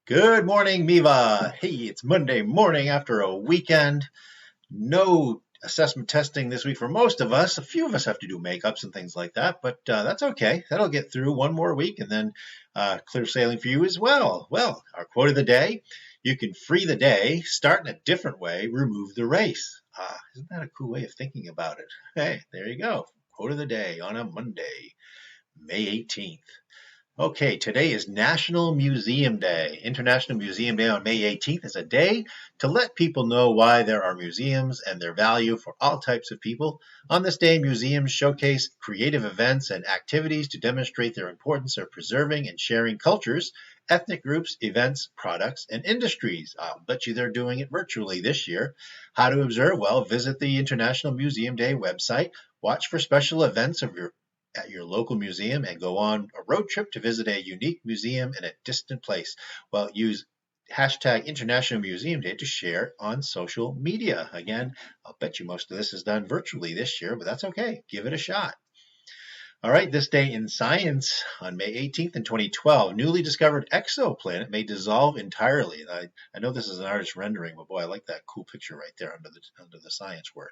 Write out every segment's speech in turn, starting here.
Good morning, Miva. Hey, it's Monday morning after a weekend. No assessment testing this week for most of us. A few of us have to do makeups and things like that, but that's okay. That'll get through one more week and then clear sailing for you as well. Well, our quote of the day: you can free the day, start in a different way, remove the race. Isn't that a cool way of thinking about it? Hey, there you go. Quote of the day on a Monday, May 18th. Okay, today is National Museum Day. International Museum Day on May 18th is a day to let people know why there are museums and their value for all types of people. On this day, museums showcase creative events and activities to demonstrate their importance of preserving and sharing cultures, ethnic groups, events, products, and industries. I'll bet you they're doing it virtually this year. How to observe? Well, visit the International Museum Day website, watch for special events at your local museum, and go on a road trip to visit a unique museum in a distant place. Well, use hashtag International Museum Day to share on social media. Again, I'll bet you most of this is done virtually this year, but that's okay. Give it a shot. All right, this day in science on May 18th in 2012, newly discovered exoplanet may dissolve entirely. I know this is an artist's rendering, but boy, I like that cool picture right there under the science word.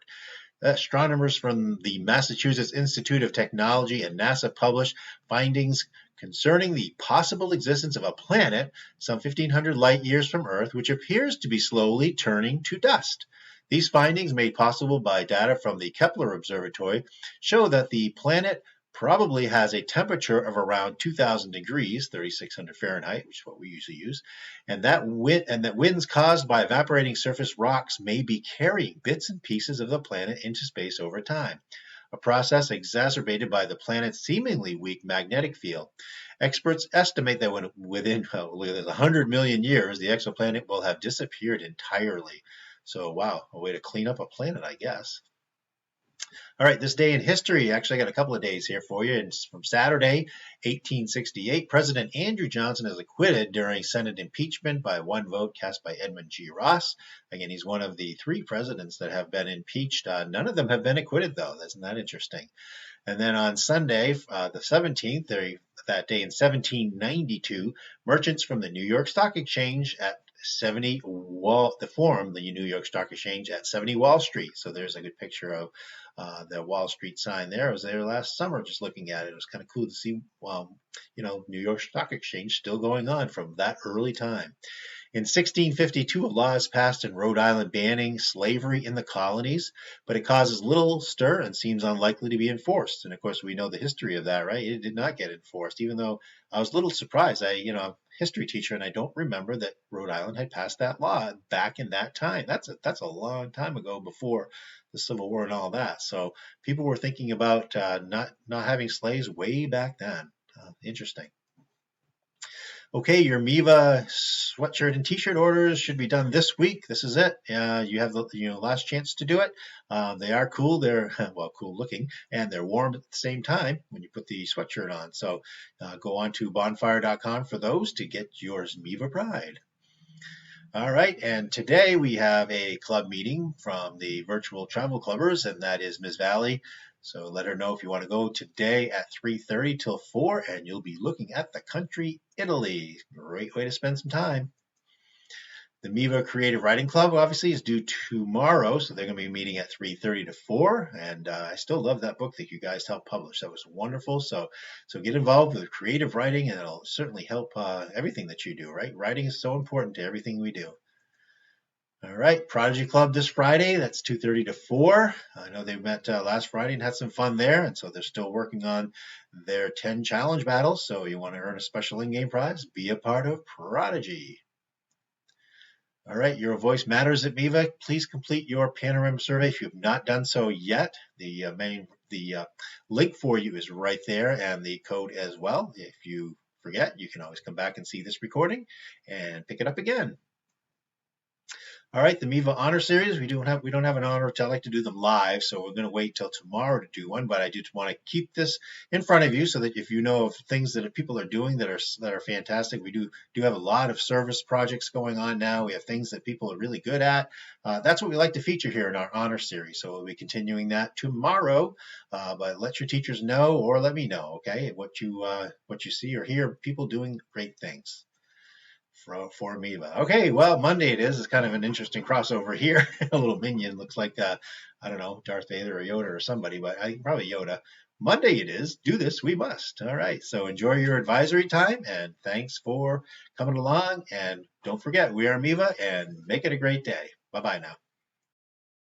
Astronomers from the Massachusetts Institute of Technology and NASA published findings concerning the possible existence of a planet some 1,500 light years from Earth, which appears to be slowly turning to dust. These findings, made possible by data from the Kepler Observatory, show that the planet probably has a temperature of around 2,000 degrees, 3,600 Fahrenheit, which is what we usually use, and that winds caused by evaporating surface rocks may be carrying bits and pieces of the planet into space over time, a process exacerbated by the planet's seemingly weak magnetic field. Experts estimate that within 100 million years, the exoplanet will have disappeared entirely. So, wow, a way to clean up a planet, I guess. All right, this day in history, actually, I got a couple of days here for you. It's from Saturday, 1868. President Andrew Johnson is acquitted during Senate impeachment by one vote cast by Edmund G. Ross. Again, he's one of the three presidents that have been impeached. None of them have been acquitted, though. Isn't that interesting? And then on Sunday, the 17th, that day in 1792, merchants from the New York Stock Exchange at 70 Wall, the Forum, the New York Stock Exchange at 70 Wall Street. So there's a good picture of the Wall Street sign there. I was there last summer just looking at it. It was kind of cool to see, New York Stock Exchange still going on from that early time. In 1652, a law is passed in Rhode Island banning slavery in the colonies, but it causes little stir and seems unlikely to be enforced. And of course, we know the history of that, right? It did not get enforced, even though I was a little surprised. I'm a history teacher, and I don't remember that Rhode Island had passed that law back in that time. That's a long time ago, before the Civil War and all that. So people were thinking about not having slaves way back then. Interesting. Okay, your Miva sweatshirt and T-shirt orders should be done this week. This is it. You have the last chance to do it. They are cool. They're cool looking, and they're warm at the same time when you put the sweatshirt on. So go on to bonfire.com for those to get yours Miva Pride. All right, and today we have a club meeting from the virtual travel clubbers, and that is Ms. Valley. So let her know if you want to go today at 3:30 till 4, and you'll be looking at the country Italy. Great way to spend some time. The Miva Creative Writing Club obviously is due tomorrow, so they're going to be meeting at 3:30 to 4. And I still love that book that you guys helped publish. That was wonderful. So get involved with creative writing, and it'll certainly help everything that you do, right? Writing is so important to everything we do. All right, Prodigy Club this Friday. That's 2:30 to 4. I know they met last Friday and had some fun there, and so they're still working on their 10 challenge battles. So you want to earn a special in-game prize? Be a part of Prodigy. All right, your voice matters at Miva. Please complete your panorama survey if you have not done so yet. The link for you is right there, and the code as well. If you forget, you can always come back and see this recording and pick it up again. All right, the Miva Honor Series. We don't have an honor. I like to do them live, so we're going to wait till tomorrow to do one. But I do want to keep this in front of you so that if you know of things that people are doing that are fantastic. We do have a lot of service projects going on now. We have things that people are really good at. That's what we like to feature here in our Honor Series. So we'll be continuing that tomorrow. But let your teachers know, or let me know, okay, what you see or hear people doing great things. for Amoeba. Okay, well, Monday it is. It's kind of an interesting crossover here. A little minion looks like, I don't know, Darth Vader or Yoda or somebody, but probably Yoda. Monday it is. Do this, we must. All right. So enjoy your advisory time, and thanks for coming along. And don't forget, we are Amoeba, and make it a great day. Bye bye now.